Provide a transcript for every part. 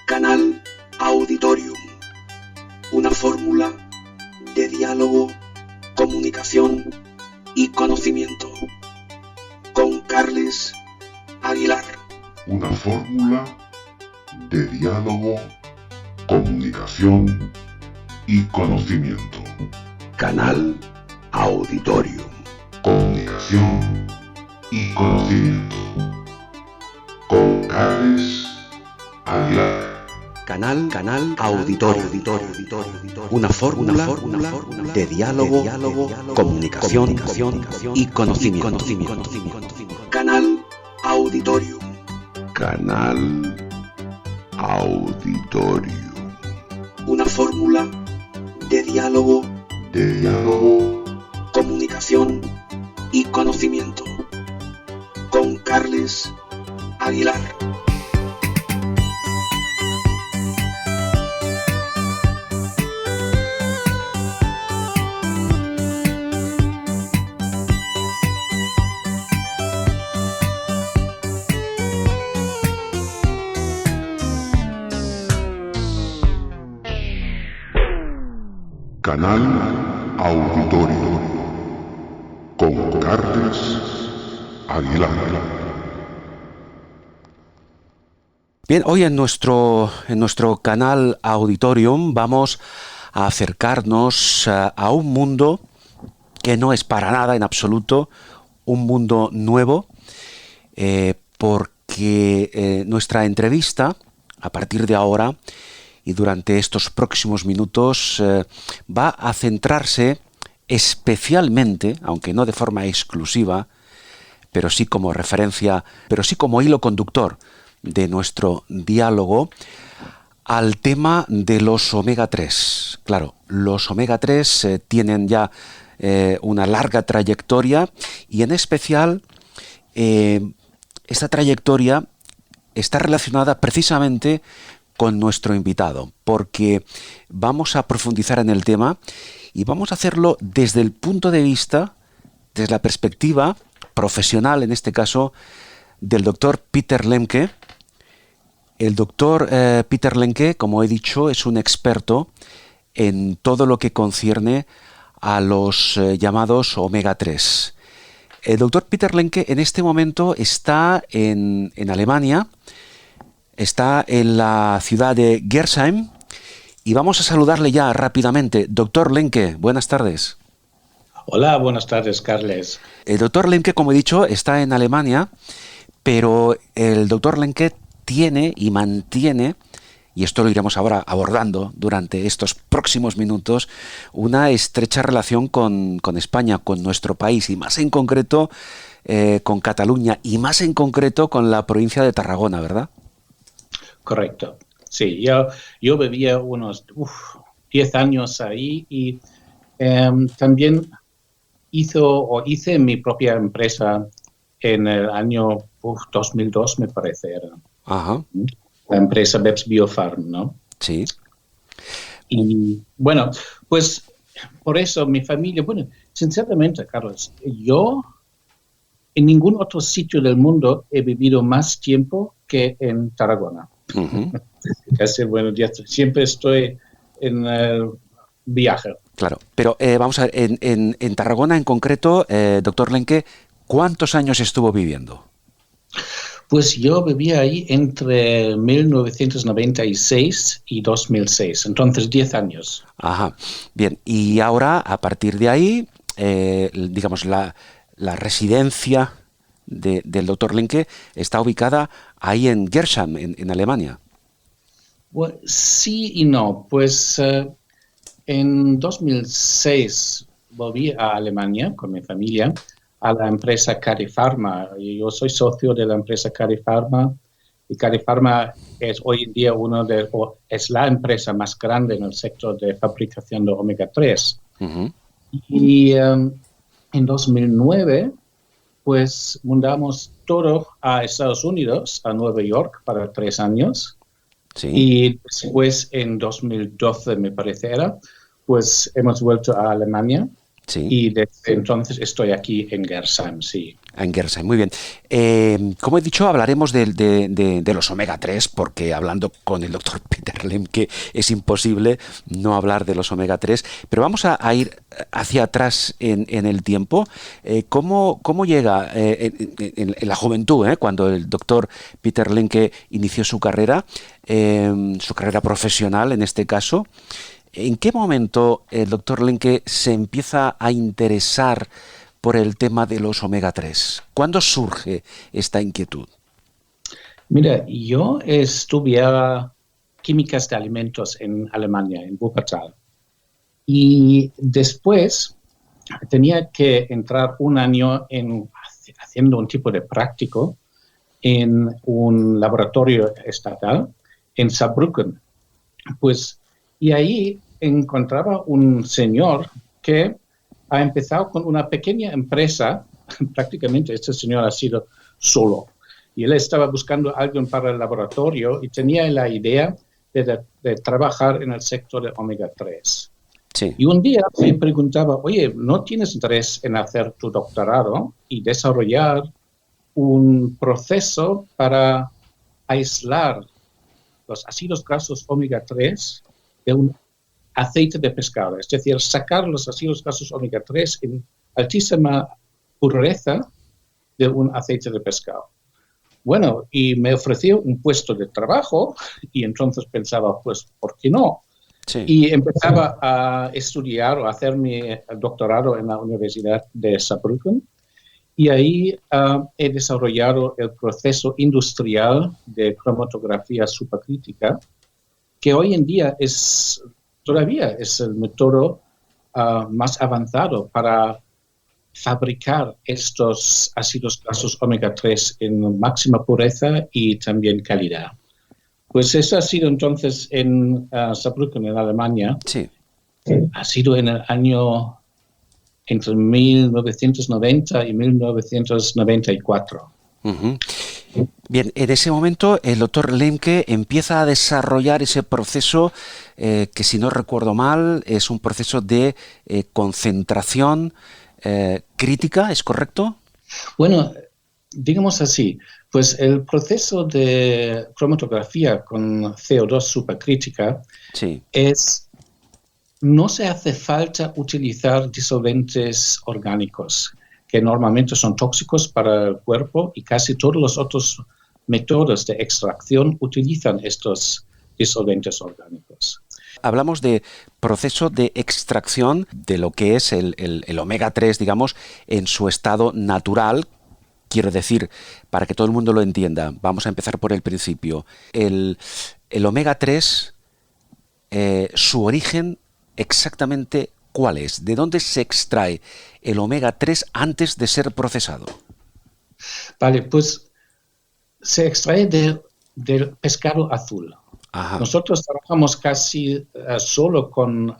Canal Auditorium, una fórmula de diálogo, comunicación y conocimiento. Con Carles Aguilar. Una fórmula de diálogo, comunicación y conocimiento. Canal Auditorium. Comunicación y conocimiento. Con Carles Aguilar. Canal Auditorium. Una fórmula de diálogo, comunicación y conocimiento. Canal Auditorium. Canal Auditorium. Una fórmula de diálogo, comunicación y conocimiento. Con Carles Aguilar. Canal Auditorio con Carles Aguilar. Bien, hoy en nuestro canal Auditorium vamos a acercarnos a un mundo que no es para nada en absoluto un mundo nuevo, porque nuestra entrevista, a partir de ahora y durante estos próximos minutos, va a centrarse especialmente, aunque no de forma exclusiva, pero sí como referencia, pero sí como hilo conductor de nuestro diálogo, al tema de los omega 3. Claro, los omega 3 tienen ya una larga trayectoria y en especial esta trayectoria está relacionada precisamente con nuestro invitado, porque vamos a profundizar en el tema y vamos a hacerlo desde el punto de vista, desde la perspectiva profesional, en este caso, del doctor Peter Lemke. El doctor Peter Lemke, como he dicho, es un experto en todo lo que concierne a los llamados omega 3. El doctor Peter Lemke en este momento está en Alemania. Está en la ciudad de Gersheim y vamos a saludarle ya rápidamente. Doctor Lemke, buenas tardes. Hola, buenas tardes, Carles. El doctor Lemke, como he dicho, está en Alemania, pero el doctor Lemke tiene y mantiene, y esto lo iremos ahora abordando durante estos próximos minutos, una estrecha relación con España, con nuestro país, y más en concreto con Cataluña, y más en concreto con la provincia de Tarragona, ¿verdad? Correcto. Sí, yo vivía unos 10 años ahí y también hice mi propia empresa en el año 2002, me parece era. Ajá. La empresa Beps Biofarm, ¿no? Sí. Y bueno, pues por eso mi familia, bueno, sinceramente, Carlos, yo en ningún otro sitio del mundo he vivido más tiempo que en Tarragona. Uh-huh. Casi, bueno, siempre estoy en el viaje. Claro, pero vamos a ver, en Tarragona en concreto, doctor Lemke, ¿cuántos años estuvo viviendo? Pues yo vivía ahí entre 1996 y 2006, entonces 10 años. Ajá, bien, y ahora, a partir de ahí, digamos, la residencia del doctor Lemke está ubicada ahí en Gersheim, en Alemania. Well, sí y no, pues en 2006 volví a Alemania con mi familia a la empresa CariPharma. Yo soy socio de la empresa CariPharma y CariPharma es hoy en día es la empresa más grande en el sector de fabricación de omega 3. Uh-huh. Y en 2009 pues mudamos todo a Estados Unidos, a Nueva York, para 3 años. Sí. Y después, en 2012, me parece era, pues hemos vuelto a Alemania. Sí. Y desde entonces estoy aquí en Gersheim, sí. En Gersheim, muy bien. Como he dicho, hablaremos de los omega-3, porque hablando con el doctor Peter Lemke es imposible no hablar de los omega-3, pero vamos a ir hacia atrás en el tiempo. ¿Cómo llega en la juventud, cuando el doctor Peter Lemke inició su carrera profesional en este caso? ¿En qué momento el doctor Lemke se empieza a interesar por el tema de los omega-3? ¿Cuándo surge esta inquietud? Mira, yo estudiaba químicas de alimentos en Alemania, en Wuppertal. Y después tenía que entrar un año haciendo un tipo de práctico en un laboratorio estatal en Saarbrücken. Y ahí encontraba un señor que ha empezado con una pequeña empresa. Prácticamente este señor ha sido solo. Y él estaba buscando a alguien para el laboratorio y tenía la idea de trabajar en el sector de omega-3. Sí. Y un día me preguntaba, oye, ¿no tienes interés en hacer tu doctorado y desarrollar un proceso para aislar los ácidos grasos omega-3 de un aceite de pescado? Es decir, sacar los ácidos grasos omega-3 en altísima pureza de un aceite de pescado. Bueno, y me ofreció un puesto de trabajo y entonces pensaba, pues, ¿por qué no? Sí. Y empezaba a estudiar o a hacer mi doctorado en la Universidad de Saarbrücken. Y ahí he desarrollado el proceso industrial de cromatografía supercrítica, que hoy en día todavía es el método más avanzado para fabricar estos ácidos grasos omega-3 en máxima pureza y también calidad. Pues eso ha sido entonces en Saarbrücken, en Alemania. Sí. Ha sido en el año entre 1990 y 1994. Uh-huh. Bien, en ese momento el doctor Lemke empieza a desarrollar ese proceso que, si no recuerdo mal, es un proceso de concentración crítica, ¿es correcto? Bueno, digamos así, pues el proceso de cromatografía con CO2 supercrítica Sí. no se hace falta utilizar disolventes orgánicos, que normalmente son tóxicos para el cuerpo, y casi todos los otros métodos de extracción utilizan estos disolventes orgánicos. Hablamos de proceso de extracción de lo que es el omega-3, digamos, en su estado natural. Quiero decir, para que todo el mundo lo entienda, vamos a empezar por el principio. El omega-3, su origen exactamente, ¿cuál es? ¿De dónde se extrae el omega-3 antes de ser procesado? Vale, pues se extrae del pescado azul. Ajá. Nosotros trabajamos casi solo con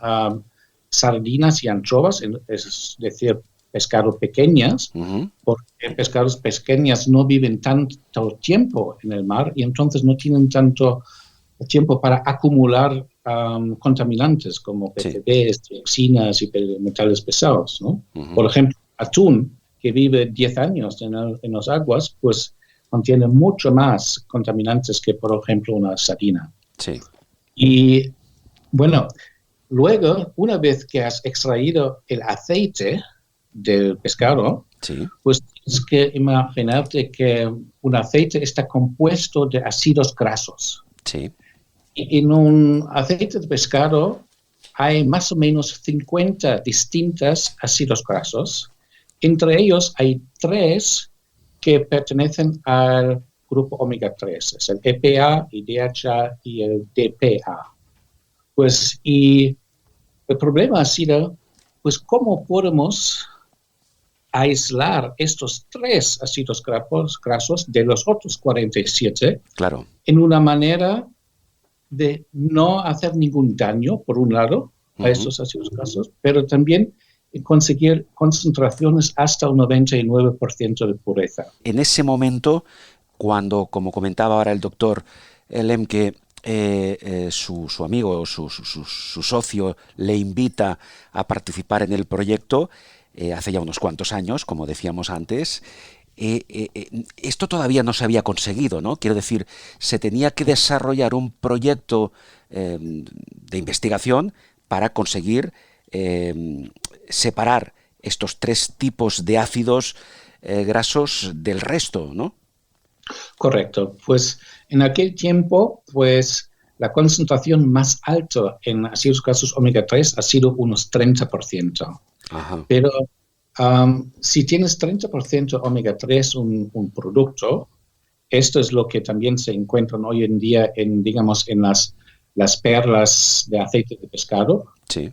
sardinas y anchovas, es decir, pescado pequeñas, Uh-huh. porque pescados pequeñas no viven tanto tiempo en el mar y entonces no tienen tanto tiempo para acumular contaminantes como PCBs, dioxinas y metales pesados, ¿no? Uh-huh. Por ejemplo, atún, que vive 10 años en las aguas, pues contiene mucho más contaminantes que, por ejemplo, una sardina. Sí. Y bueno, luego, una vez que has extraído el aceite del pescado, Sí. pues tienes que imaginarte que un aceite está compuesto de ácidos grasos. Sí. Y en un aceite de pescado hay más o menos 50 distintos ácidos grasos. Entre ellos hay 3 que pertenecen al grupo omega-3, es el EPA, el DHA y el DPA. Pues, y el problema ha sido, pues, ¿cómo podemos aislar estos 3 ácidos grasos de los otros 47 Claro. en una manera de no hacer ningún daño, por un lado, a Uh-huh. estos ácidos grasos, pero también conseguir concentraciones hasta un 99% de pureza? En ese momento, cuando, como comentaba ahora el doctor Lemke, su amigo, su socio, le invita a participar en el proyecto hace ya unos cuantos años, como decíamos antes. Esto todavía no se había conseguido, ¿no? Quiero decir, se tenía que desarrollar un proyecto de investigación para conseguir separar estos tres tipos de ácidos grasos del resto, ¿no? Correcto. Pues en aquel tiempo, pues la concentración más alta en ácidos grasos omega 3 ha sido unos 30%. Ajá. Pero si tienes 30% omega 3, un producto, esto es lo que también se encuentran hoy en día en, digamos, en las perlas de aceite de pescado. Sí.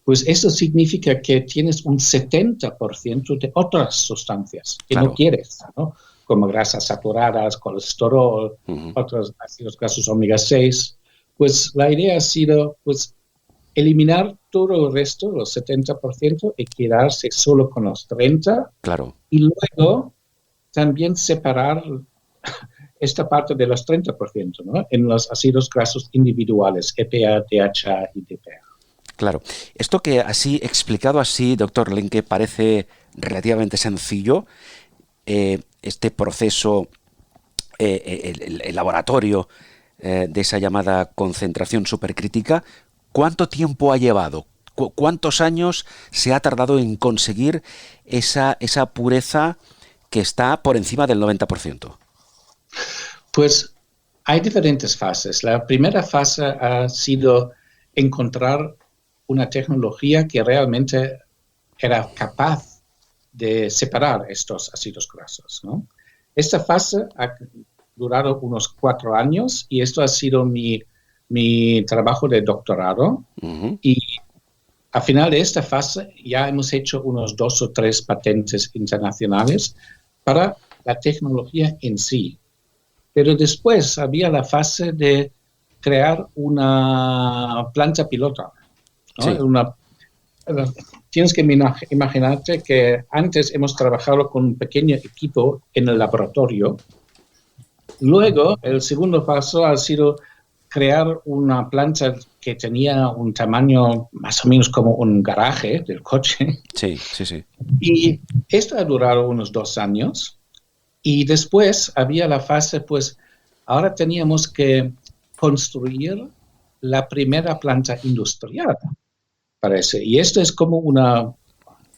Pues eso significa que tienes un 70% de otras sustancias que Claro. no quieres, ¿no? Como grasas saturadas, colesterol, Uh-huh. otros ácidos grasos omega 6. Pues la idea ha sido, pues, eliminar todo el resto, los 70%, y quedarse solo con los 30%. Claro. Y luego también separar esta parte de los 30%, ¿no? En los ácidos grasos individuales, EPA, DHA y DPA. Claro. Esto que así, explicado así, doctor Lenke, parece relativamente sencillo. Este proceso, el laboratorio de esa llamada concentración supercrítica, ¿cuánto tiempo ha llevado? ¿Cuántos años se ha tardado en conseguir esa pureza que está por encima del 90%? Pues hay diferentes fases. La primera fase ha sido encontrar una tecnología que realmente era capaz de separar estos ácidos grasos, ¿no? Esta fase ha durado unos 4 años y esto ha sido mi trabajo de doctorado. Uh-huh. Y al final de esta fase ya hemos hecho unos 2 o 3 patentes internacionales para la tecnología en sí. Pero después había la fase de crear una planta piloto, ¿no? Sí. Tienes que imaginarte que antes hemos trabajado con un pequeño equipo en el laboratorio. Luego, el segundo paso ha sido crear una planta que tenía un tamaño más o menos como un garaje del coche. Sí, sí, sí. Y esto ha durado unos 2 años. Y después había la fase, pues, ahora teníamos que construir la primera planta industrial, parece. Y esto es como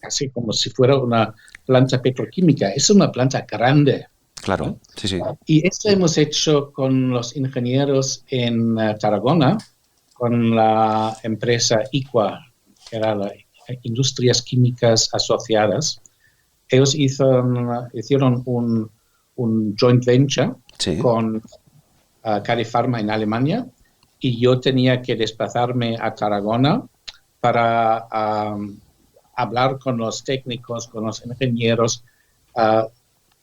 casi como si fuera una planta petroquímica. Es una planta grande. Claro, ¿no? sí, sí. Y esto hemos hecho con los ingenieros en Tarragona, con la empresa IQUA, que era la Industrias Químicas Asociadas. Ellos hicieron un joint venture Sí. con CariPharma en Alemania y yo tenía que desplazarme a Tarragona para hablar con los técnicos, con los ingenieros,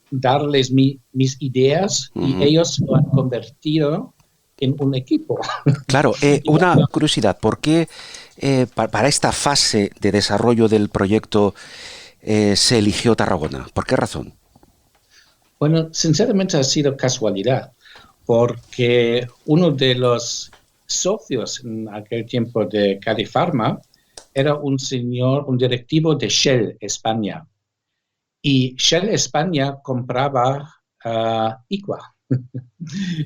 darles mis ideas. Uh-huh. Y ellos lo han convertido en un equipo. Claro, una curiosidad, ¿por qué para esta fase de desarrollo del proyecto se eligió Tarragona? ¿Por qué razón? Bueno, sinceramente ha sido casualidad, porque uno de los socios en aquel tiempo de CariPharma era un directivo de Shell España. Y Shell España compraba IQUA.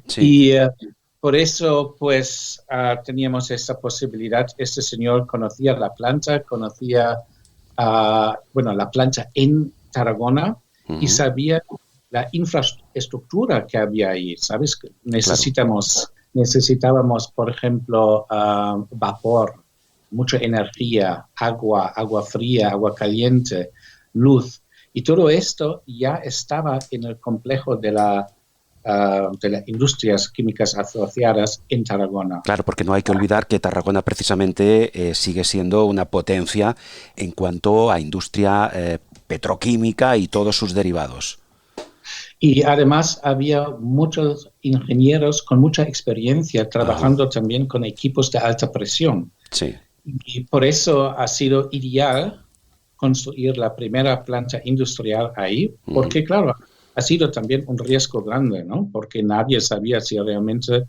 Sí. Y por eso, pues, teníamos esta posibilidad. Este señor conocía la planta, conocía, la planta en Tarragona, uh-huh. Y sabía la infraestructura que había ahí, ¿sabes? Necesitábamos, por ejemplo, vapor, mucha energía, agua fría, agua caliente, luz. Y todo esto ya estaba en el complejo de las Industrias Químicas Asociadas en Tarragona. Claro, porque no hay que olvidar que Tarragona precisamente sigue siendo una potencia en cuanto a industria petroquímica y todos sus derivados. Y además había muchos ingenieros con mucha experiencia trabajando uh-huh. también con equipos de alta presión. Sí. Y por eso ha sido ideal construir la primera planta industrial ahí, porque uh-huh. claro, ha sido también un riesgo grande, ¿no? Porque nadie sabía si realmente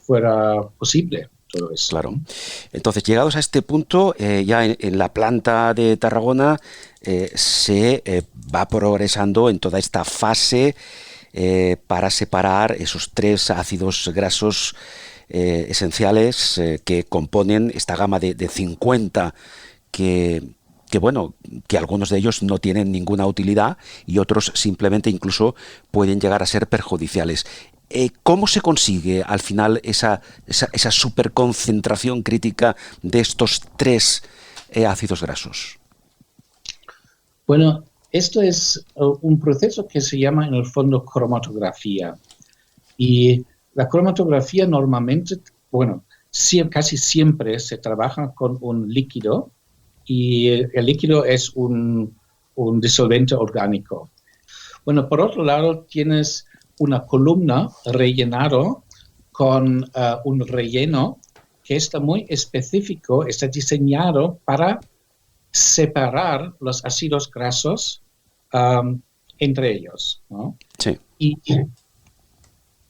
fuera posible todo eso. Claro. Entonces, llegados a este punto, ya en la planta de Tarragona se va progresando en toda esta fase para separar esos 3 ácidos grasos esenciales que componen esta gama de 50 que algunos de ellos no tienen ninguna utilidad y otros simplemente incluso pueden llegar a ser perjudiciales. ¿Cómo se consigue al final esa superconcentración crítica de estos 3 ácidos grasos? Bueno, esto es un proceso que se llama en el fondo cromatografía. Y la cromatografía normalmente, casi siempre se trabaja con un líquido y el líquido es un disolvente orgánico. Bueno, por otro lado tienes una columna rellenado con un relleno que está muy específico, está diseñado para separar los ácidos grasos entre ellos, ¿no? Sí. Y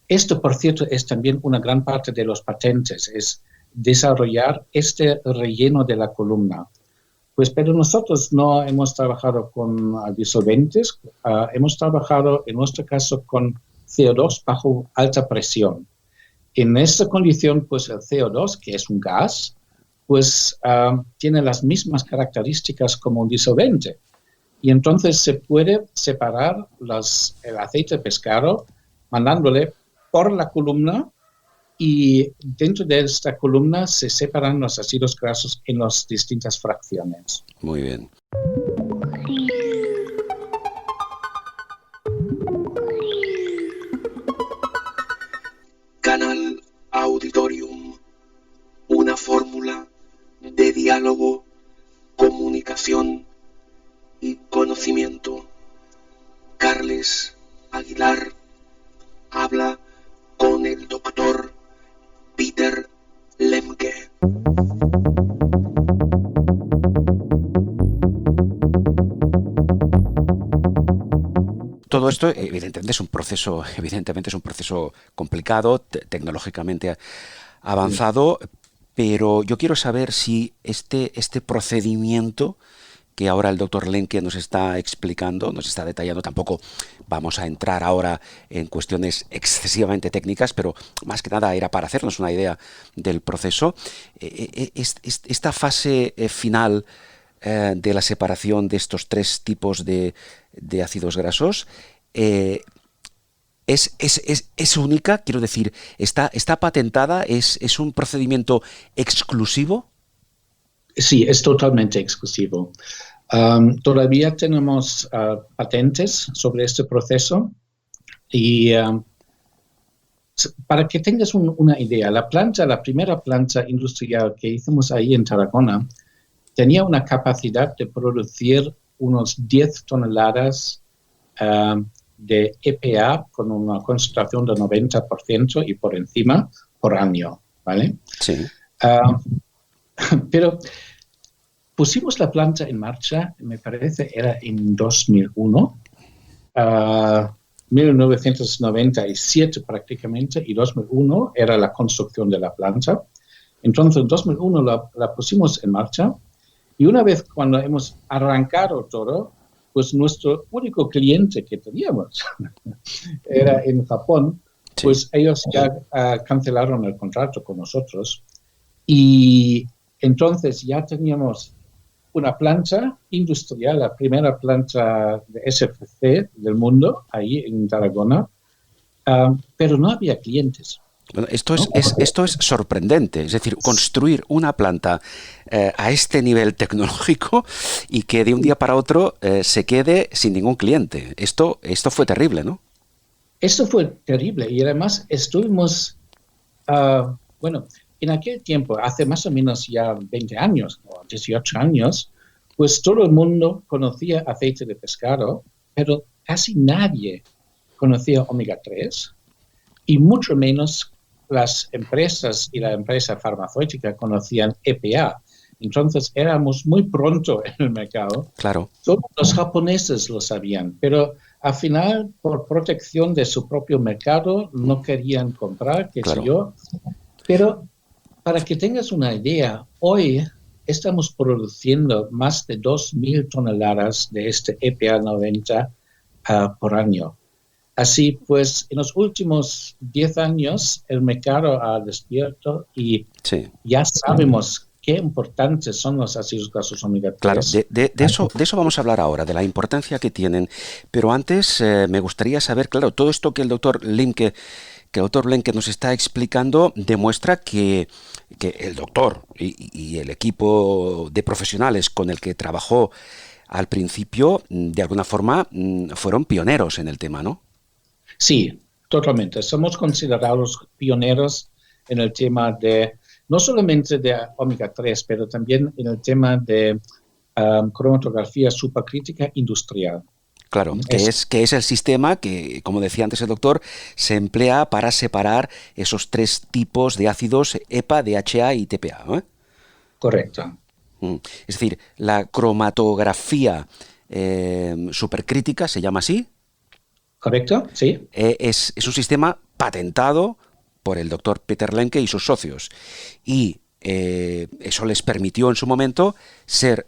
esto, por cierto, es también una gran parte de los patentes, es desarrollar este relleno de la columna. Pero nosotros no hemos trabajado con disolventes, hemos trabajado en nuestro caso con CO2 bajo alta presión. En esta condición, pues el CO2, que es un gas, tiene las mismas características como un disolvente. Y entonces se puede separar el aceite de pescado mandándole por la columna y dentro de esta columna se separan los ácidos grasos en las distintas fracciones. Muy bien. Canal Auditorium. Una fórmula de diálogo, comunicación y conocimiento. Carles Aguilar habla con el doctor Peter Lemke. Todo esto evidentemente es un proceso complicado, tecnológicamente avanzado, pero yo quiero saber si este procedimiento que ahora el doctor Lemke nos está explicando, nos está detallando, tampoco vamos a entrar ahora en cuestiones excesivamente técnicas, pero más que nada era para hacernos una idea del proceso. Esta fase final de la separación de estos 3 tipos de ácidos grasos es única, quiero decir, está patentada, es un procedimiento exclusivo. Sí, es totalmente exclusivo. Todavía tenemos patentes sobre este proceso y para que tengas una idea, la primera planta industrial que hicimos ahí en Tarragona tenía una capacidad de producir unos 10 toneladas de EPA con una concentración de 90% y por encima por año, ¿vale? Sí. Pero pusimos la planta en marcha, me parece, era en 2001, 1997 prácticamente, y 2001 era la construcción de la planta. Entonces, en 2001 la pusimos en marcha, y una vez cuando hemos arrancado todo, pues nuestro único cliente que teníamos era en Japón, pues ellos ya cancelaron el contrato con nosotros, y entonces ya teníamos una planta industrial, la primera planta de SFC del mundo, ahí en Tarragona, pero no había clientes. Bueno, esto es sorprendente, es decir, construir una planta a este nivel tecnológico y que de un día para otro se quede sin ningún cliente. Esto fue terrible, ¿no? Esto fue terrible y además estuvimos, en aquel tiempo, hace más o menos ya 20 años o 18 años, pues todo el mundo conocía aceite de pescado, pero casi nadie conocía omega 3 y mucho menos las empresas y la empresa farmacéutica conocían EPA. Entonces éramos muy pronto en el mercado. Claro. Solo los japoneses lo sabían, pero al final, por protección de su propio mercado, no querían comprar, qué sé yo. Pero para que tengas una idea, hoy estamos produciendo más de 2.000 toneladas de este EPA 90 por año. Así pues, en los últimos 10 años el mercado ha despierto y ya sabemos qué importantes son los ácidos grasos omega 3. Claro, de eso vamos a hablar ahora, de la importancia que tienen. Pero antes me gustaría saber, claro, todo esto que el doctor Lemke nos está explicando demuestra que el doctor y el equipo de profesionales con el que trabajó al principio, de alguna forma, fueron pioneros en el tema, ¿no? Sí, totalmente. Somos considerados pioneros en el tema de, no solamente de omega 3, pero también en el tema de cromatografía supercrítica industrial. Claro, que es el sistema que, como decía antes el doctor, se emplea para separar esos 3 tipos de ácidos EPA, DHA y TPA, ¿no? Correcto. Es decir, la cromatografía supercrítica, ¿se llama así? Correcto, sí. Es un sistema patentado por el doctor Peter Lemke y sus socios. Y eso les permitió en su momento ser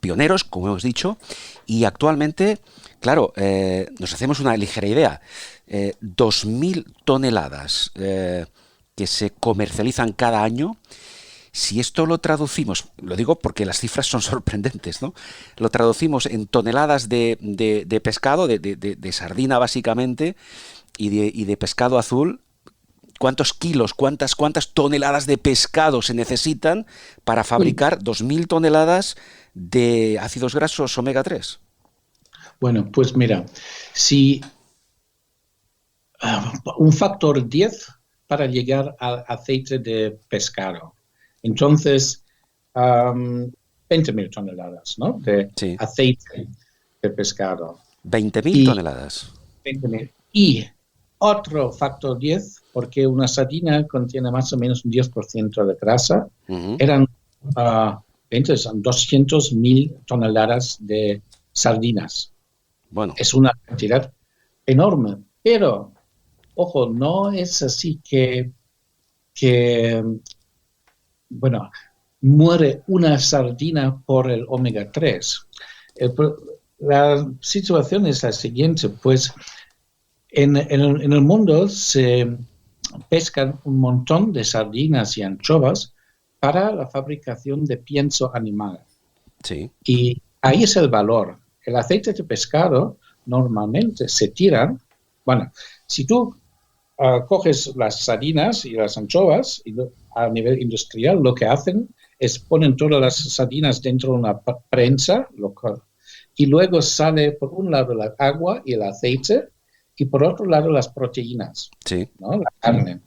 pioneros, como hemos dicho, y actualmente, claro, nos hacemos una ligera idea. 2.000 toneladas que se comercializan cada año. Si esto lo traducimos, lo digo porque las cifras son sorprendentes, ¿no? Lo traducimos en toneladas de pescado, de sardina básicamente, y de pescado azul. ¿Cuántos kilos, cuántas toneladas de pescado se necesitan para fabricar 2.000 toneladas de ácidos grasos omega 3? Bueno, pues mira, si un factor 10 para llegar al aceite de pescado. Entonces, 20.000 toneladas, ¿no? De aceite de pescado. 20.000 toneladas. 20.000. Y otro factor 10, porque una sardina contiene más o menos un 10% de grasa, eran 200.000 toneladas de sardinas. Bueno. Es una cantidad enorme, pero, ojo, no es así que muere una sardina por el omega 3. La situación es la siguiente, pues en el mundo se pescan un montón de sardinas y anchovas para la fabricación de pienso animal. Sí. Y ahí es el valor. El aceite de pescado normalmente se tiran. Bueno, si tú coges las sardinas y las anchovas y a nivel industrial, lo que hacen es ponen todas las sardinas dentro de una prensa y luego sale por un lado el agua y el aceite y por otro lado las proteínas, ¿no? La carne.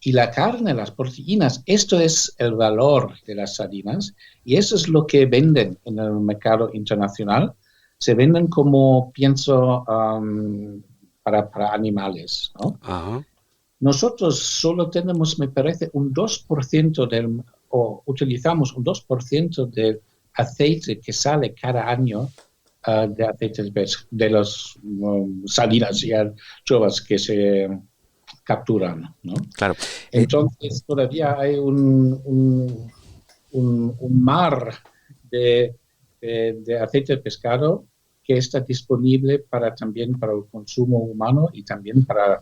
Y la carne, las proteínas, esto es el valor de las sardinas y eso es lo que venden en el mercado internacional. Se venden como pienso para animales, ¿no? Ajá. Nosotros solo tenemos, me parece, un 2% utilizamos un 2% del aceite que sale cada año de aceites de los sardinas y anchovas que se capturan, ¿no? Claro. Entonces todavía hay un mar de aceite de pescado que está disponible también para el consumo humano y también para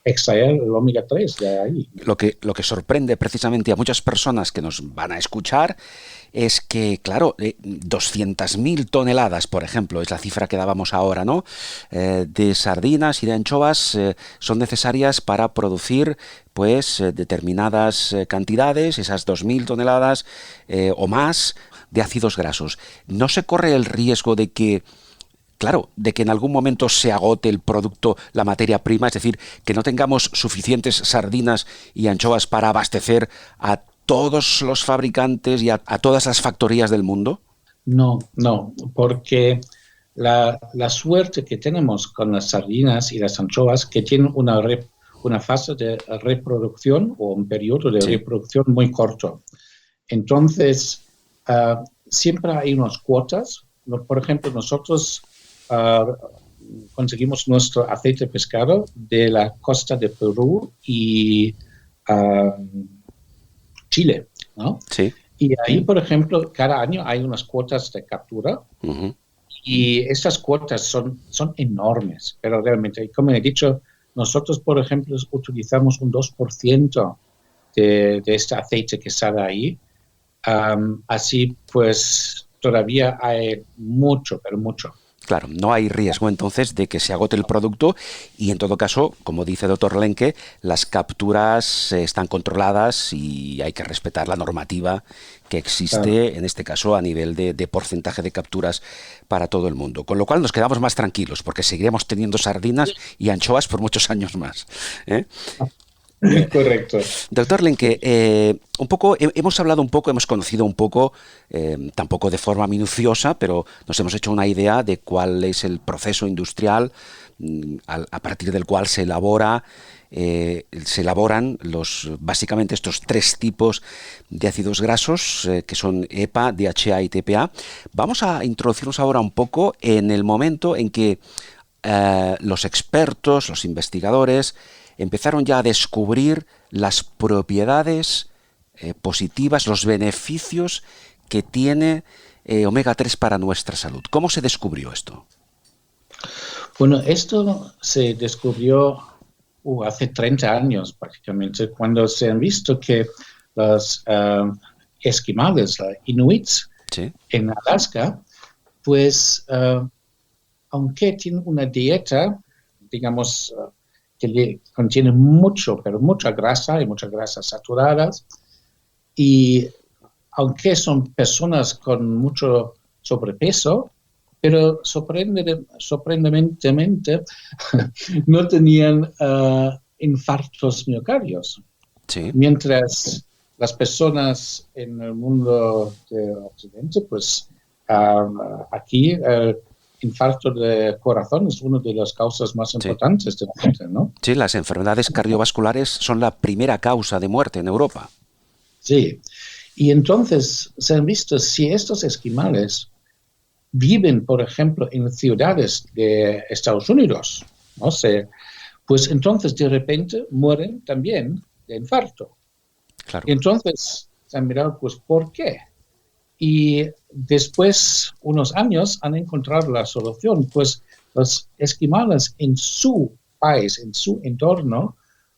extraer el omega 3 de ahí. Lo que sorprende precisamente a muchas personas que nos van a escuchar es que, claro, 200.000 toneladas, por ejemplo, es la cifra que dábamos ahora, ¿no? De sardinas y de anchovas son necesarias para producir, pues, determinadas cantidades, esas 2.000 toneladas o más de ácidos grasos. ¿No se corre el riesgo de que en algún momento se agote el producto, la materia prima, es decir, que no tengamos suficientes sardinas y anchovas para abastecer a todos los fabricantes y a todas las factorías del mundo? No, porque la suerte que tenemos con las sardinas y las anchovas, que tienen una fase de reproducción o un periodo de reproducción muy corto. Entonces, siempre hay unas cuotas. Por ejemplo, nosotros conseguimos nuestro aceite de pescado de la costa de Perú y Chile, ¿no? Sí. Y ahí, por ejemplo, cada año hay unas cuotas de captura. Ujú. Y estas cuotas son enormes, pero realmente, como he dicho, nosotros, por ejemplo, utilizamos un 2% de este aceite que sale ahí. Así, pues, todavía hay mucho, pero mucho. Claro, no hay riesgo entonces de que se agote el producto y en todo caso, como dice el doctor Lenke, las capturas están controladas y hay que respetar la normativa que existe, Claro. en este caso a nivel de porcentaje de capturas para todo el mundo. Con lo cual nos quedamos más tranquilos porque seguiremos teniendo sardinas y anchoas por muchos años más, ¿eh? Correcto. Doctor Lenke, un poco, hemos hablado un poco, hemos conocido un poco, tampoco de forma minuciosa, pero nos hemos hecho una idea de cuál es el proceso industrial a partir del cual se elaboran básicamente estos tres tipos de ácidos grasos, que son EPA, DHA y TPA. Vamos a introducirnos ahora un poco en el momento en que los expertos, los investigadores, empezaron ya a descubrir las propiedades positivas, los beneficios que tiene omega 3 para nuestra salud. ¿Cómo se descubrió esto? Bueno, esto se descubrió hace 30 años prácticamente, cuando se han visto que los esquimales, inuits, ¿Sí? en Alaska, pues aunque tienen una dieta, digamos, que contiene mucho, pero mucha grasa y muchas grasas saturadas, y aunque son personas con mucho sobrepeso, pero sorprendentemente no tenían infartos miocardios, Sí. mientras las personas en el mundo de Occidente, pues aquí infarto de corazón es una de las causas más importantes de la muerte, ¿no? Sí, las enfermedades cardiovasculares son la primera causa de muerte en Europa. Sí, y entonces se han visto si estos esquimales viven, por ejemplo, en ciudades de Estados Unidos, no sé, pues entonces de repente mueren también de infarto. Claro. Y entonces se han mirado, pues, ¿por qué? Y después, unos años, han encontrado la solución, pues los esquimales en su país, en su entorno,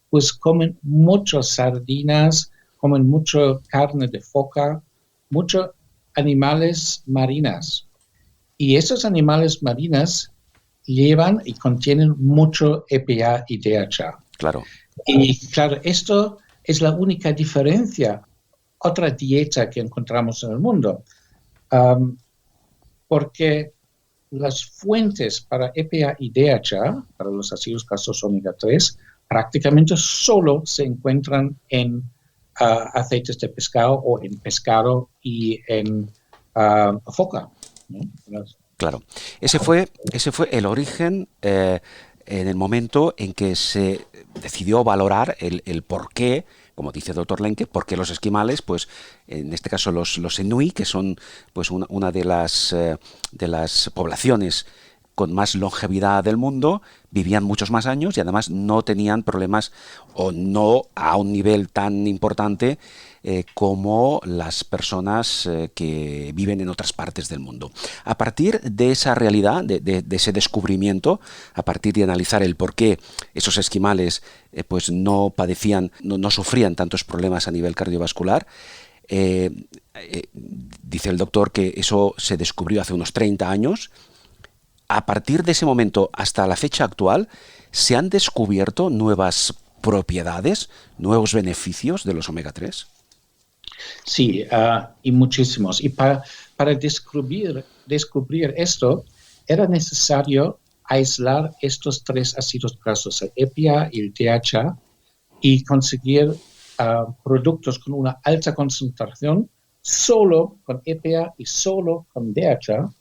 pues comen muchas sardinas, comen mucha carne de foca, muchos animales marinas. Y esos animales marinas llevan y contienen mucho EPA y DHA. Claro. Y claro, esto es la única diferencia, otra dieta que encontramos en el mundo. Porque las fuentes para EPA y DHA, para los ácidos grasos omega 3, prácticamente solo se encuentran en aceites de pescado o en pescado y en foca, ¿no? Claro. Ese fue el origen en el momento en que se decidió valorar el por qué, como dice el doctor Lenke, por qué los esquimales, pues en este caso los inuit, que son pues una de las poblaciones con más longevidad del mundo, vivían muchos más años y además no tenían problemas o no a un nivel tan importante como las personas que viven en otras partes del mundo. A partir de esa realidad, de ese descubrimiento, a partir de analizar el por qué esos esquimales pues no padecían, no sufrían tantos problemas a nivel cardiovascular, dice el doctor que eso se descubrió hace unos 30 años. A partir de ese momento hasta la fecha actual, ¿se han descubierto nuevas propiedades, nuevos beneficios de los omega 3? Sí, y muchísimos. Y para descubrir esto, era necesario aislar estos tres ácidos grasos, el EPA y el DHA, y conseguir productos con una alta concentración solo con EPA y solo con DHA,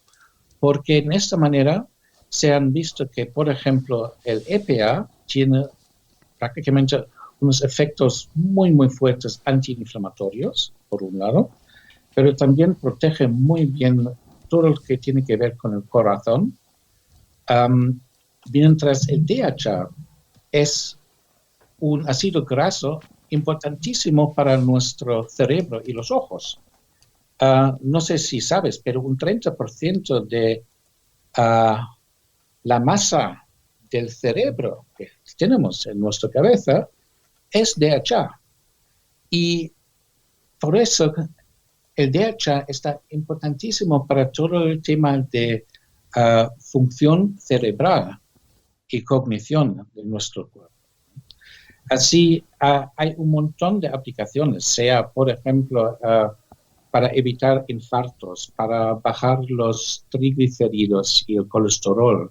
porque en esta manera se han visto que, por ejemplo, el EPA tiene prácticamente unos efectos muy, muy fuertes antiinflamatorios, por un lado, pero también protege muy bien todo lo que tiene que ver con el corazón Mientras el DHA es un ácido graso importantísimo para nuestro cerebro y los ojos. No sé si sabes, pero un 30% de la masa del cerebro que tenemos en nuestra cabeza es DHA. Y por eso el DHA está importantísimo para todo el tema de función cerebral y cognición de nuestro cuerpo. Así, hay un montón de aplicaciones, sea, por ejemplo, para evitar infartos, para bajar los triglicéridos y el colesterol,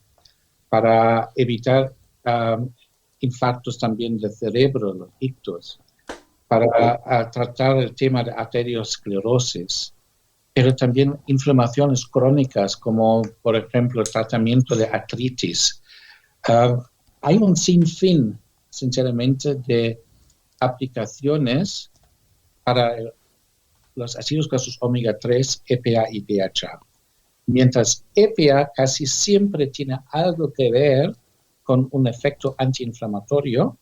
para evitar infartos también del cerebro, los ictus, para tratar el tema de arteriosclerosis, pero también inflamaciones crónicas como, por ejemplo, el tratamiento de artritis. Hay un sinfín, sinceramente, de aplicaciones para los ácidos grasos omega 3, EPA y DHA. Mientras EPA casi siempre tiene algo que ver con un efecto antiinflamatorio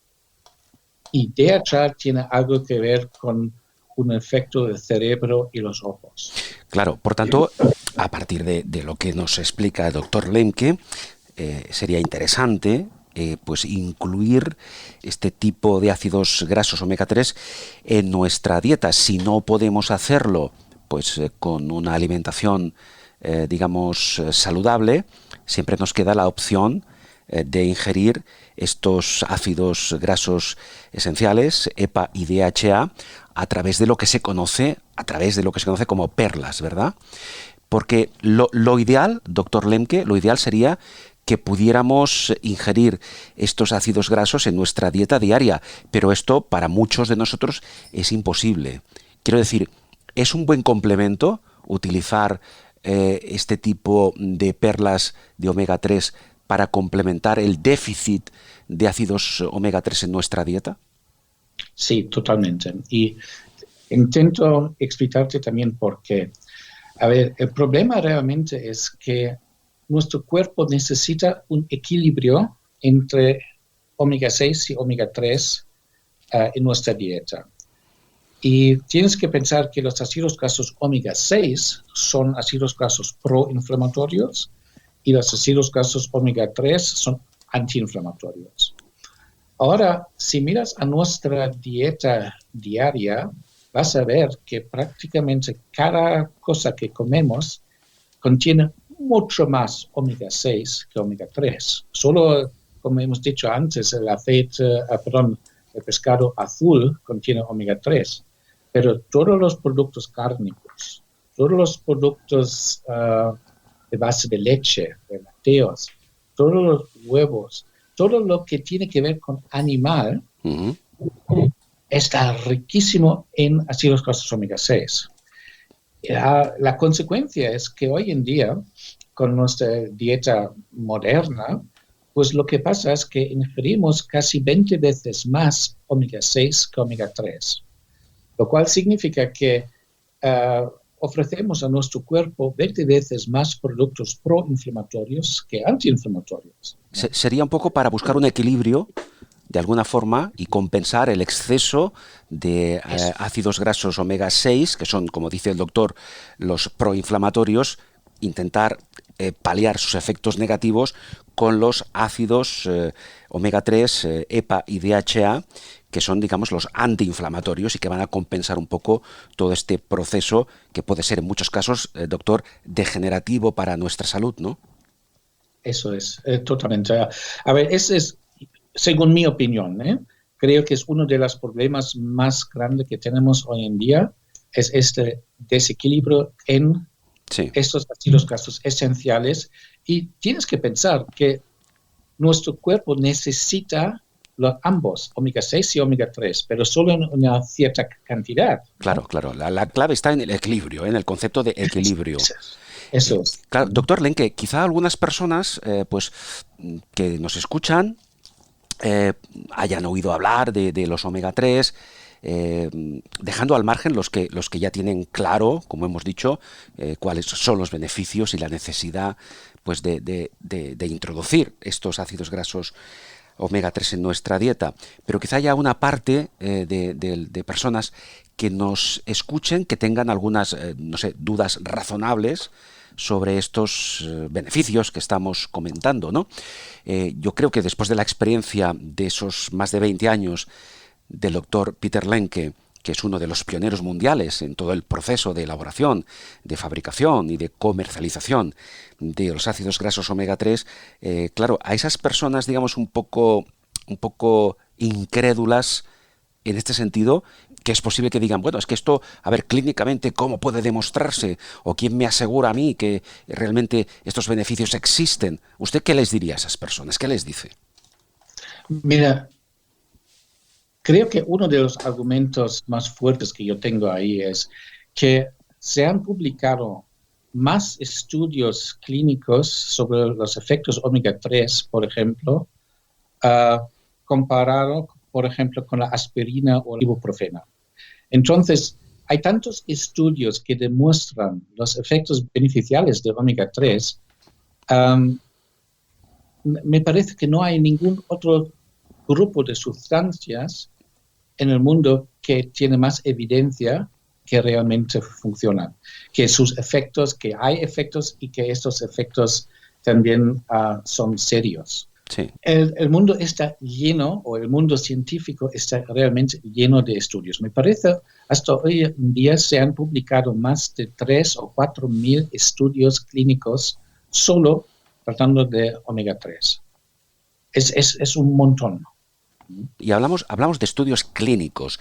y DHA tiene algo que ver con un efecto del cerebro y los ojos. Claro, por tanto, a partir de lo que nos explica el doctor Lemke, sería interesante pues incluir este tipo de ácidos grasos omega 3 en nuestra dieta. Si no podemos hacerlo pues con una alimentación digamos saludable, siempre nos queda la opción de ingerir estos ácidos grasos esenciales, EPA y DHA, a través de lo que se conoce como perlas, ¿verdad? Porque lo ideal, doctor Lemke, lo ideal sería que pudiéramos ingerir estos ácidos grasos en nuestra dieta diaria, pero esto para muchos de nosotros es imposible. Quiero decir, ¿es un buen complemento utilizar este tipo de perlas de omega 3 para complementar el déficit de ácidos omega 3 en nuestra dieta? Sí, totalmente. Y intento explicarte también por qué. A ver, el problema realmente es que nuestro cuerpo necesita un equilibrio entre omega 6 y omega 3 en nuestra dieta. Y tienes que pensar que los ácidos grasos omega 6 son ácidos grasos proinflamatorios y los ácidos grasos omega 3 son antiinflamatorios. Ahora, si miras a nuestra dieta diaria, vas a ver que prácticamente cada cosa que comemos contiene mucho más omega 6 que omega 3. Solo, como hemos dicho antes, el pescado azul contiene omega 3. Pero todos los productos cárnicos, todos los productos de base de leche, de lácteos, todos los huevos, todo lo que tiene que ver con animal, está riquísimo en ácidos grasos omega 6. La consecuencia es que hoy en día, con nuestra dieta moderna, pues lo que pasa es que ingerimos casi 20 veces más omega 6 que omega 3, lo cual significa que ofrecemos a nuestro cuerpo 20 veces más productos proinflamatorios que antiinflamatorios. Sería un poco para buscar un equilibrio de alguna forma y compensar el exceso de ácidos grasos omega 6, que son, como dice el doctor, los proinflamatorios, intentar paliar sus efectos negativos con los ácidos omega 3, EPA y DHA, que son, digamos, los antiinflamatorios y que van a compensar un poco todo este proceso que puede ser en muchos casos, doctor, degenerativo para nuestra salud, ¿no? Eso es, totalmente. A ver, ese es, según mi opinión, creo que es uno de los problemas más grandes que tenemos hoy en día, es este desequilibrio en estos ácidos grasos esenciales. Y tienes que pensar que nuestro cuerpo necesita ambos, omega 6 y omega 3, pero solo en una cierta cantidad. Claro, claro. La clave está en el equilibrio, en el concepto de equilibrio. Eso es. Claro, doctor Lemke, quizá algunas personas pues que nos escuchan hayan oído hablar de los omega 3, dejando al margen los que ya tienen claro, como hemos dicho, cuáles son los beneficios y la necesidad pues de introducir estos ácidos grasos omega 3 en nuestra dieta. Pero quizá haya una parte de personas que nos escuchen, que tengan algunas, no sé, dudas razonables sobre estos beneficios que estamos comentando, ¿no? Yo creo que después de la experiencia de esos más de 20 años del doctor Peter Lenke, que es uno de los pioneros mundiales en todo el proceso de elaboración, de fabricación y de comercialización de los ácidos grasos omega 3, claro, a esas personas, digamos, un poco incrédulas en este sentido, que es posible que digan, bueno, es que esto, a ver, clínicamente, ¿cómo puede demostrarse? ¿O quién me asegura a mí que realmente estos beneficios existen? ¿Usted qué les diría a esas personas? ¿Qué les dice? Mira, creo que uno de los argumentos más fuertes que yo tengo ahí es que se han publicado más estudios clínicos sobre los efectos omega 3, por ejemplo, comparado, por ejemplo, con la aspirina o el ibuprofeno. Entonces, hay tantos estudios que demuestran los efectos beneficiales de omega 3, me parece que no hay ningún otro grupo de sustancias en el mundo que tiene más evidencia que realmente funcionan, que sus efectos, que hay efectos y que estos efectos también son serios. Sí. El mundo está lleno, o el mundo científico está realmente lleno de estudios. Me parece, hasta hoy en día se han publicado más de 3 o 4 mil estudios clínicos solo tratando de omega 3. Es un montón. Y hablamos de estudios clínicos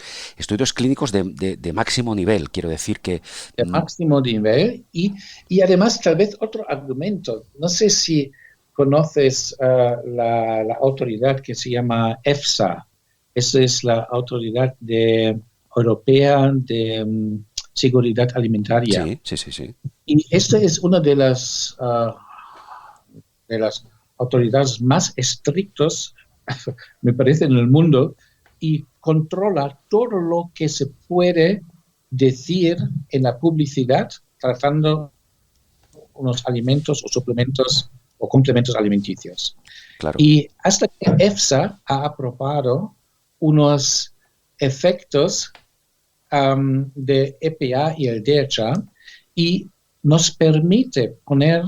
de máximo nivel, quiero decir que... De máximo nivel y además tal vez otro argumento, no sé si conoces la autoridad que se llama EFSA, esa es la autoridad europea de seguridad alimentaria. Sí. Y esta es una de las autoridades más estrictas, me parece, en el mundo, y controla todo lo que se puede decir en la publicidad tratando unos alimentos o suplementos o complementos alimenticios. Claro. Y hasta que EFSA ha aprobado unos efectos de EPA y el DHA y nos permite poner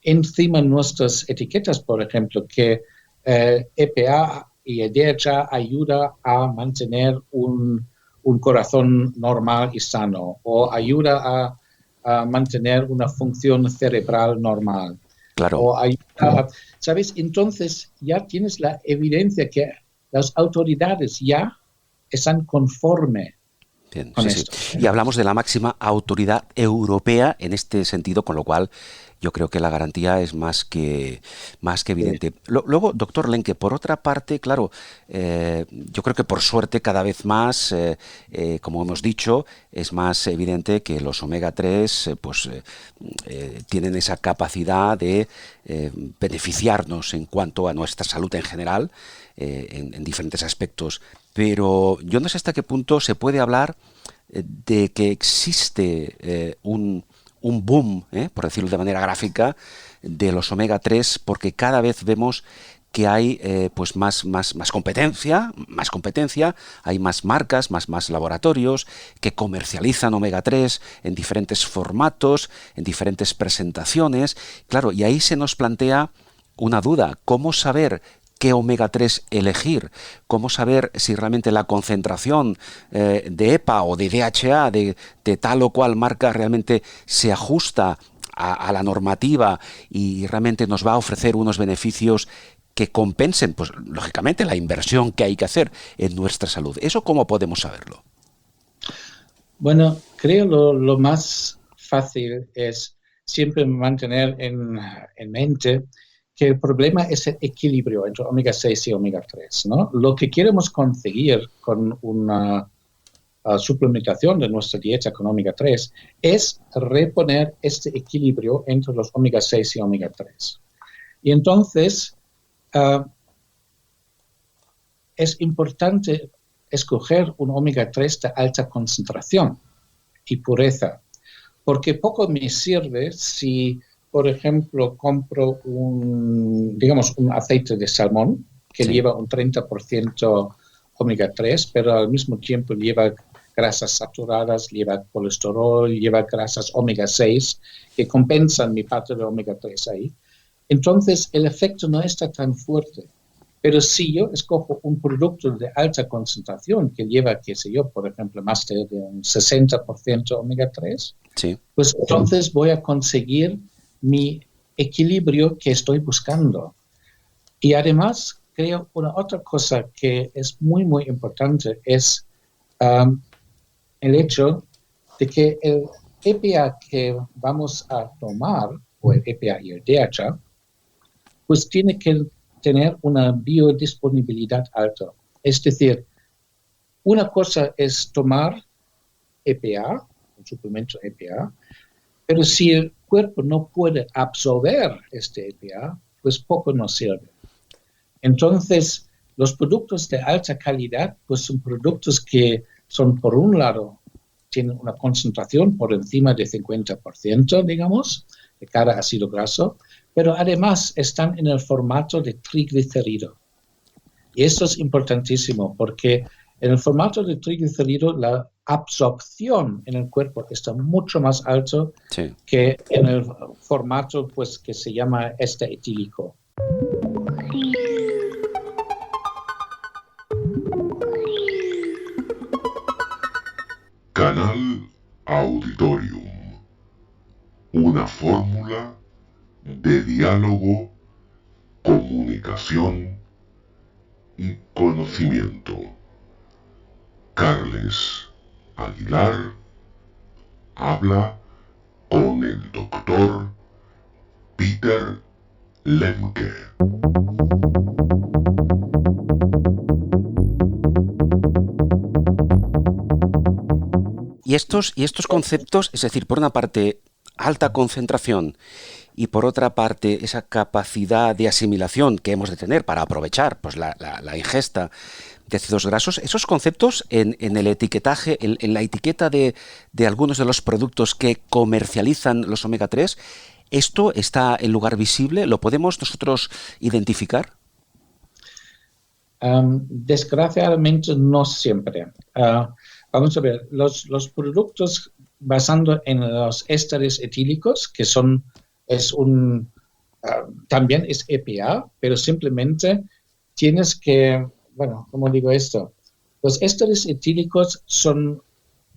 encima nuestras etiquetas, por ejemplo, que EPA y el DHA ayuda a mantener un corazón normal y sano, o ayuda a mantener una función cerebral normal. Claro. O ayuda, ¿sabes? Entonces ya tienes la evidencia que las autoridades ya están conformes. Bien, sí. Y hablamos de la máxima autoridad europea en este sentido, con lo cual yo creo que la garantía es más que evidente. Luego, doctor Lenke, por otra parte, claro, yo creo que por suerte cada vez más, como hemos dicho, es más evidente que los omega 3 tienen esa capacidad de beneficiarnos en cuanto a nuestra salud en general, en diferentes aspectos. Pero yo no sé hasta qué punto se puede hablar de que existe un boom, por decirlo de manera gráfica, de los omega 3, porque cada vez vemos que hay pues más competencia, hay más marcas, más laboratorios que comercializan omega 3 en diferentes formatos, en diferentes presentaciones. Claro, y ahí se nos plantea una duda: ¿cómo saber qué omega 3 elegir? ¿Cómo saber si realmente la concentración de EPA o de DHA de tal o cual marca realmente se ajusta a la normativa y realmente nos va a ofrecer unos beneficios que compensen, pues lógicamente, la inversión que hay que hacer en nuestra salud? ¿Eso cómo podemos saberlo? Bueno, creo lo más fácil es siempre mantener en mente que el problema es el equilibrio entre omega 6 y omega 3, ¿no? Lo que queremos conseguir con una suplementación de nuestra dieta con omega 3 es reponer este equilibrio entre los omega 6 y omega 3. Y entonces es importante escoger un omega 3 de alta concentración y pureza, porque poco me sirve si, por ejemplo, compro un aceite de salmón que lleva un 30% omega 3, pero al mismo tiempo lleva grasas saturadas, lleva colesterol, lleva grasas omega 6 que compensan mi parte de omega 3 ahí. Entonces, el efecto no está tan fuerte. Pero si yo escojo un producto de alta concentración que lleva, qué sé yo, por ejemplo, más de un 60% omega 3, pues entonces voy a conseguir mi equilibrio que estoy buscando. Y además, creo una otra cosa que es muy, muy importante es el hecho de que el EPA que vamos a tomar, o el EPA y el DHA, pues tiene que tener una biodisponibilidad alta. Es decir, una cosa es tomar EPA, un suplemento EPA, pero si el cuerpo no puede absorber este EPA, pues poco nos sirve. Entonces, los productos de alta calidad, pues son productos que son, por un lado, tienen una concentración por encima de 50%, digamos, de cada ácido graso, pero además están en el formato de triglicérido. Y esto es importantísimo porque en el formato de triglicérido la absorción en el cuerpo está mucho más alto que en el formato pues, que se llama éster etílico. Canal Auditorium. Una fórmula de diálogo, comunicación y conocimiento. Carles Aguilar habla con el doctor Peter Lemke. Y estos conceptos, es decir, por una parte, alta concentración y por otra parte, esa capacidad de asimilación que hemos de tener para aprovechar pues, la ingesta de ácidos grasos, esos conceptos en el etiquetaje, en la etiqueta de algunos de los productos que comercializan los omega 3, ¿esto está en lugar visible? ¿Lo podemos nosotros identificar? Desgraciadamente no siempre. Vamos a ver, los productos basando en los ésteres etílicos, que también es EPA, pero simplemente tienes que, ¿cómo digo esto? Los ésteres etílicos son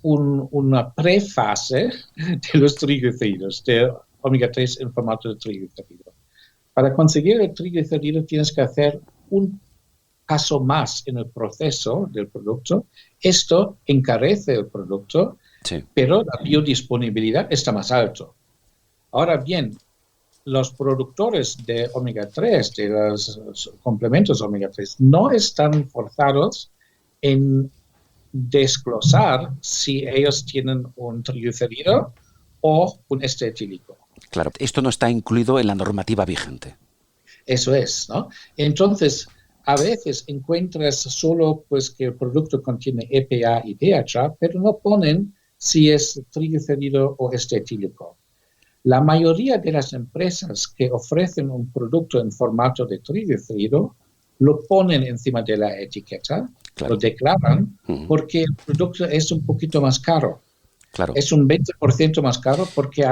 una prefase de los triglicéridos, de omega 3 en formato de triglicérido. Para conseguir el triglicérido tienes que hacer un paso más en el proceso del producto. Esto encarece el producto, pero la biodisponibilidad está más alto. Ahora bien, los productores de omega 3, de los complementos omega 3, no están forzados en desglosar si ellos tienen un triglicérido o un éster etílico. Claro, esto no está incluido en la normativa vigente. Eso es, ¿no? Entonces, a veces encuentras solo pues, que el producto contiene EPA y DHA, pero no ponen si es triglicérido o éster etílico. La mayoría de las empresas que ofrecen un producto en formato de triglicérido lo ponen encima de la etiqueta, lo declaran, porque el producto es un poquito más caro. Es un 20% más caro porque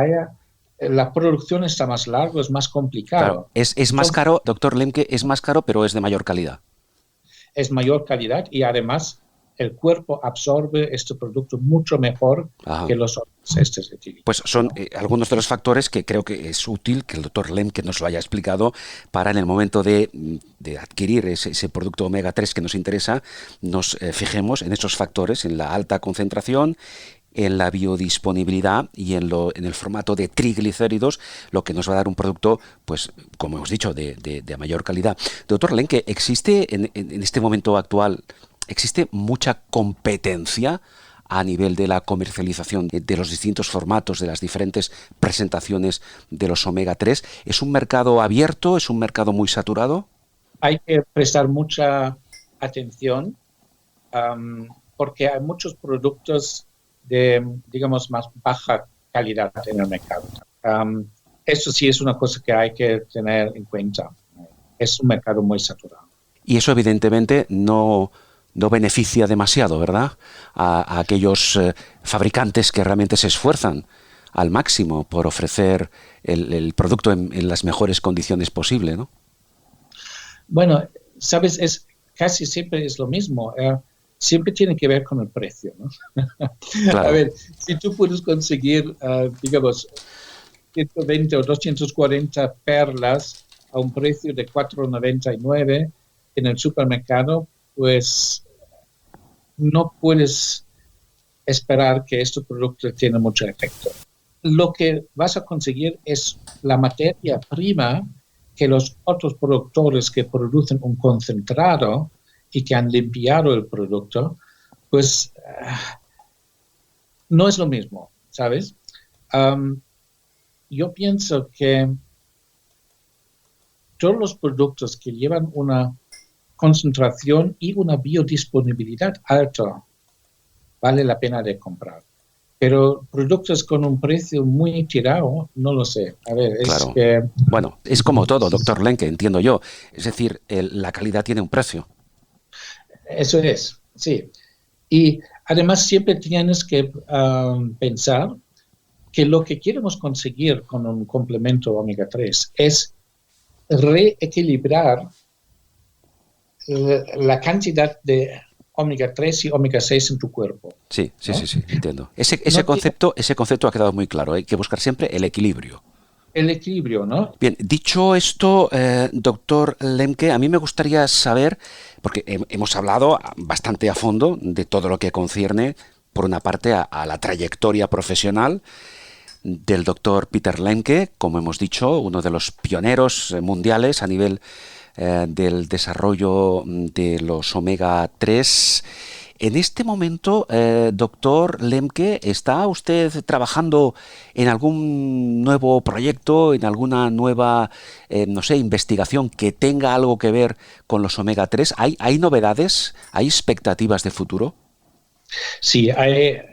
la producción está más larga, es más complicado. Es más caro, doctor Lemke, es más caro, pero es de mayor calidad. Es mayor calidad y además el cuerpo absorbe este producto mucho mejor que los otros ésteres etílicos. Pues son algunos de los factores que creo que es útil que el doctor Lemke nos lo haya explicado para en el momento de adquirir ese producto omega 3 que nos interesa, nos fijemos en esos factores, en la alta concentración, en la biodisponibilidad y en el formato de triglicéridos, lo que nos va a dar un producto, pues, como hemos dicho, de mayor calidad. Doctor Lemke, ¿existe en este momento actual, existe mucha competencia a nivel de la comercialización de los distintos formatos, de las diferentes presentaciones de los omega 3? ¿Es un mercado abierto? ¿Es un mercado muy saturado? Hay que prestar mucha atención porque hay muchos productos de, digamos, más baja calidad en el mercado. Eso sí es una cosa que hay que tener en cuenta. Es un mercado muy saturado. Y eso evidentemente no beneficia demasiado, ¿verdad?, a aquellos fabricantes que realmente se esfuerzan al máximo por ofrecer el producto en las mejores condiciones posibles, ¿no? Bueno, sabes, casi siempre es lo mismo. Siempre tiene que ver con el precio, ¿no? Claro. A ver, si tú puedes conseguir, digamos, 120 o 240 perlas a un precio de 4,99 en el supermercado, pues no puedes esperar que este producto tenga mucho efecto. Lo que vas a conseguir es la materia prima que los otros productores que producen un concentrado y que han limpiado el producto, pues no es lo mismo, ¿sabes? Yo pienso que todos los productos que llevan una concentración y una biodisponibilidad alta vale la pena de comprar. Pero productos con un precio muy tirado, no lo sé. A ver, claro. Bueno, es como todo, doctor Lemke, entiendo yo. Es decir, la calidad tiene un precio. Eso es, sí. Y además siempre tienes que pensar que lo que queremos conseguir con un complemento omega 3 es reequilibrar la cantidad de omega 3 y omega 6 en tu cuerpo. Sí, ¿no? Entiendo. Ese concepto ha quedado muy claro. Hay que buscar siempre el equilibrio. El equilibrio, ¿no? Bien, dicho esto, doctor Lemke, a mí me gustaría saber, porque hemos hablado bastante a fondo de todo lo que concierne, por una parte, a la trayectoria profesional del doctor Peter Lemke, como hemos dicho, uno de los pioneros mundiales a nivel del desarrollo de los omega 3. En este momento, doctor Lemke, ¿está usted trabajando en algún nuevo proyecto, en alguna nueva, investigación que tenga algo que ver con los omega 3? ¿Hay novedades? ¿Hay expectativas de futuro? Sí,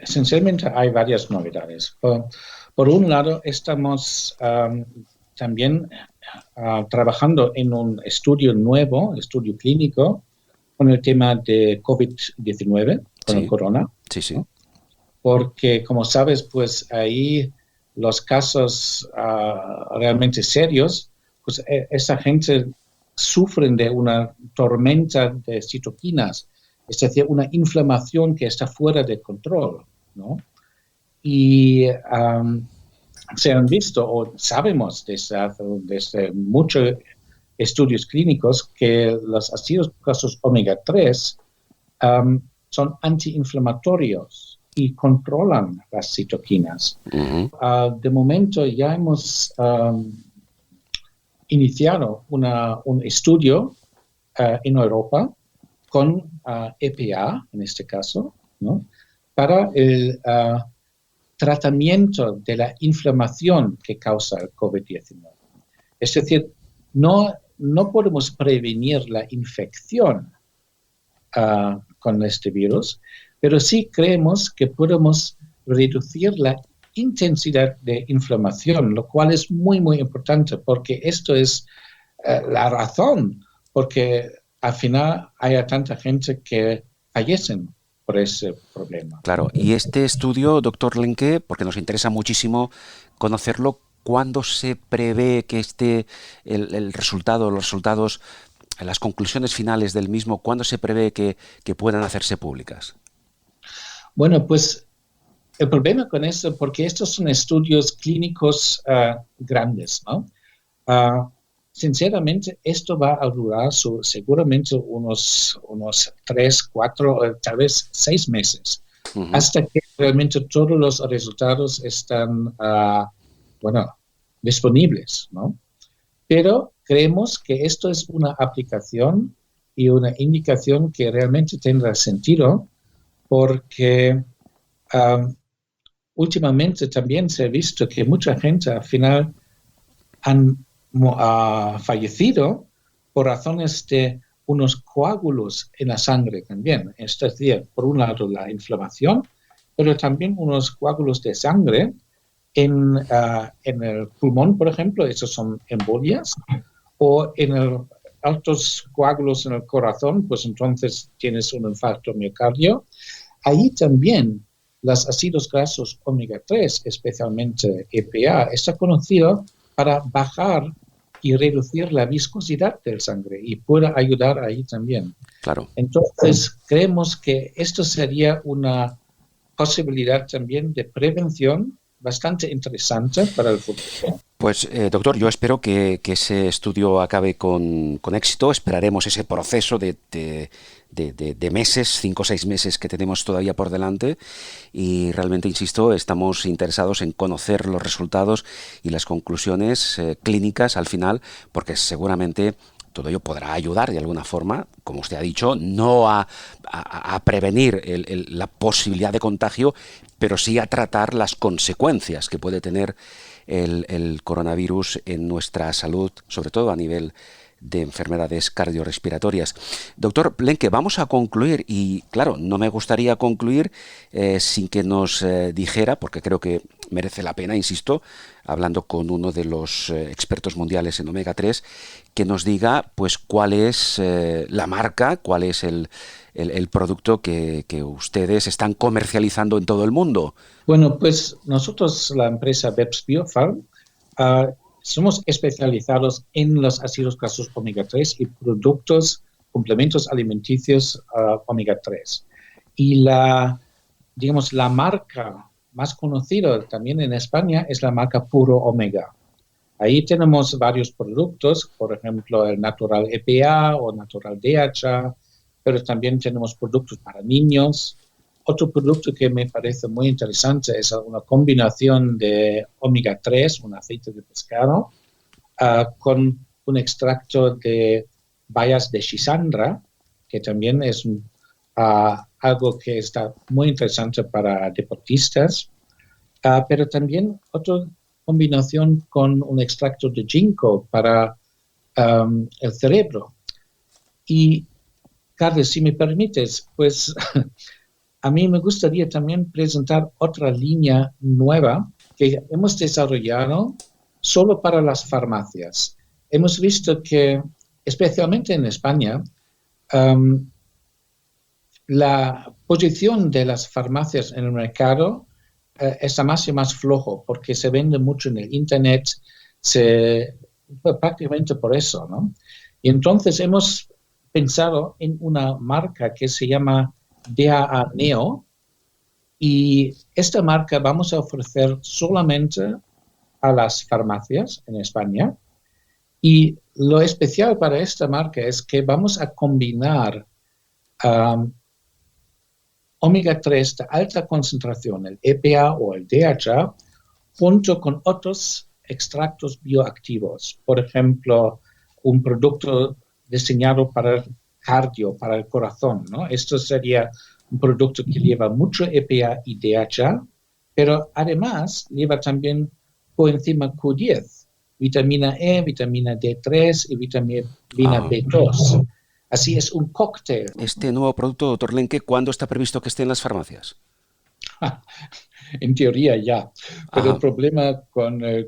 esencialmente hay varias novedades. Por un lado, estamos también trabajando en un estudio nuevo, estudio clínico, con el tema de COVID-19, con el corona. Sí. ¿no? Porque, como sabes, pues ahí los casos realmente serios, pues esa gente sufren de una tormenta de citoquinas, es decir, una inflamación que está fuera de control, ¿no? Y se han visto, o sabemos desde muchos estudios clínicos, que los ácidos grasos omega 3 son antiinflamatorios y controlan las citoquinas. Uh-huh. De momento ya hemos iniciado un estudio en Europa con EPA, en este caso, ¿no? Para el tratamiento de la inflamación que causa el COVID-19. Es decir, no podemos prevenir la infección con este virus, pero sí creemos que podemos reducir la intensidad de inflamación, lo cual es muy, muy importante, porque esto es la razón porque al final haya tanta gente que fallecen por ese problema. Claro, y este estudio, doctor Lemke, porque nos interesa muchísimo conocerlo, ¿cuándo se prevé que esté los resultados, las conclusiones finales del mismo, cuándo se prevé que puedan hacerse públicas? Bueno, pues el problema con eso, porque estos son estudios clínicos grandes, ¿no? Sinceramente, esto va a durar seguramente unos 3, 4, tal vez 6 meses, uh-huh, hasta que realmente todos los resultados están, disponibles, ¿no? Pero creemos que esto es una aplicación y una indicación que realmente tendrá sentido, porque últimamente también se ha visto que mucha gente al final han fallecido por razones de unos coágulos en la sangre también. Es decir, por un lado la inflamación, pero también unos coágulos de sangre en el pulmón, por ejemplo, esos son embolias, o altos coágulos en el corazón, pues entonces tienes un infarto miocardio. Ahí también los ácidos grasos omega 3, especialmente EPA, está conocido para bajar y reducir la viscosidad del sangre y puede ayudar ahí también. Claro. Entonces, creemos que esto sería una posibilidad también de prevención bastante interesante para el futuro. Pues, doctor, yo espero que ese estudio acabe con éxito. Esperaremos ese proceso de meses, 5 o 6 meses que tenemos todavía por delante. Y realmente, insisto, estamos interesados en conocer los resultados y las conclusiones clínicas al final, porque seguramente todo ello podrá ayudar de alguna forma, como usted ha dicho, no a prevenir la posibilidad de contagio, pero sí a tratar las consecuencias que puede tener el coronavirus en nuestra salud, sobre todo a nivel de enfermedades cardiorrespiratorias. Doctor Lenke, vamos a concluir y, claro, no me gustaría concluir sin que nos dijera, porque creo que merece la pena, insisto, hablando con uno de los expertos mundiales en omega 3, que nos diga pues cuál es la marca, cuál es el producto que ustedes están comercializando en todo el mundo. Bueno, pues nosotros, la empresa BEPS Biopharm, somos especializados en los ácidos grasos omega 3 y productos, complementos alimenticios omega 3. Y digamos, la marca más conocida también en España es la marca Puro Omega. Ahí tenemos varios productos, por ejemplo, el Natural EPA o Natural DHA, pero también tenemos productos para niños. Otro producto que me parece muy interesante es una combinación de omega 3, un aceite de pescado, con un extracto de bayas de Schisandra, que también es algo que está muy interesante para deportistas, pero también otra combinación con un extracto de ginkgo para el cerebro. Y, Carlos, si me permites, pues a mí me gustaría también presentar otra línea nueva que hemos desarrollado solo para las farmacias. Hemos visto que, especialmente en España, la posición de las farmacias en el mercado está más y más flojo porque se vende mucho en el Internet, prácticamente por eso, ¿no? Y entonces hemos pensado en una marca que se llama DHA Neo, y esta marca vamos a ofrecer solamente a las farmacias en España, y lo especial para esta marca es que vamos a combinar omega 3 de alta concentración, el EPA o el DHA, junto con otros extractos bioactivos. Por ejemplo, un producto diseñado para el cardio, para el corazón, ¿no? Esto sería un producto que lleva mucho EPA y DHA, pero además lleva también coenzima Q10, vitamina E, vitamina D3 y vitamina B2. Así es un cóctel. Este nuevo producto, doctor Lenke, ¿cuándo está previsto que esté en las farmacias? En teoría ya, pero el problema con el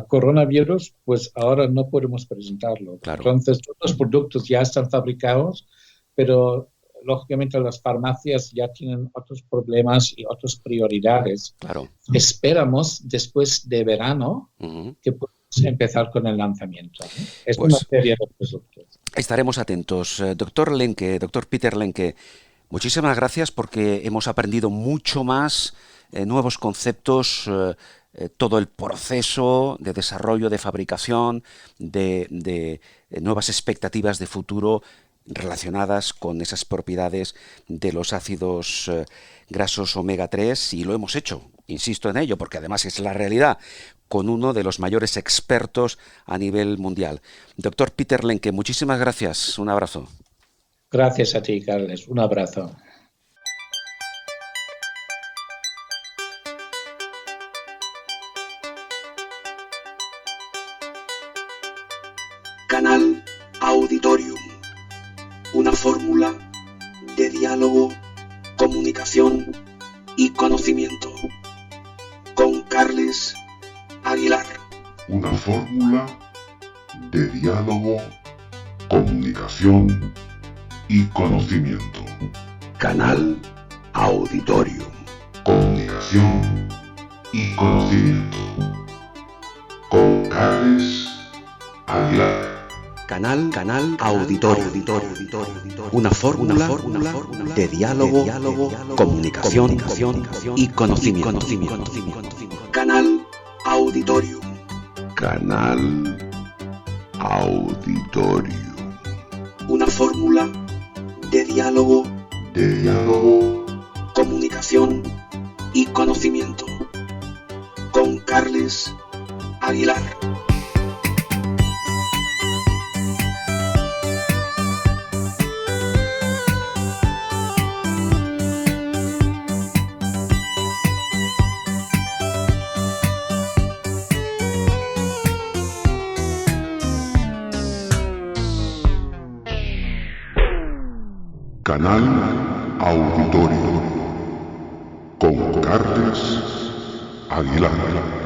coronavirus, pues ahora no podemos presentarlo. Claro. Entonces, todos los productos ya están fabricados, pero lógicamente las farmacias ya tienen otros problemas y otras prioridades. Claro. Esperamos después de verano que podamos empezar con el lanzamiento, ¿no? Es Pues, una serie de productos. Estaremos atentos. Doctor Lenke, doctor Peter Lenke, muchísimas gracias porque hemos aprendido mucho más, nuevos conceptos, todo el proceso de desarrollo, de fabricación, de nuevas expectativas de futuro relacionadas con esas propiedades de los ácidos grasos omega 3, y lo hemos hecho, insisto en ello, porque además es la realidad, con uno de los mayores expertos a nivel mundial. Doctor Peter Lenke, muchísimas gracias. Un abrazo. Gracias a ti, Carles. Un abrazo. Canal Auditorium. una fórmula de diálogo, comunicación y conocimiento. Con Carles Aguilar. Una fórmula de diálogo, comunicación y conocimiento. Canal Auditorium. Comunicación y conocimiento. Con Carles Aguilar. Canal Auditorio. Una fórmula de diálogo, comunicación y conocimiento. Canal Auditorium. Canal Auditorium. Una fórmula de diálogo, comunicación y conocimiento. Con Carles Aguilar. Canal Auditorio con Carles Aguilar.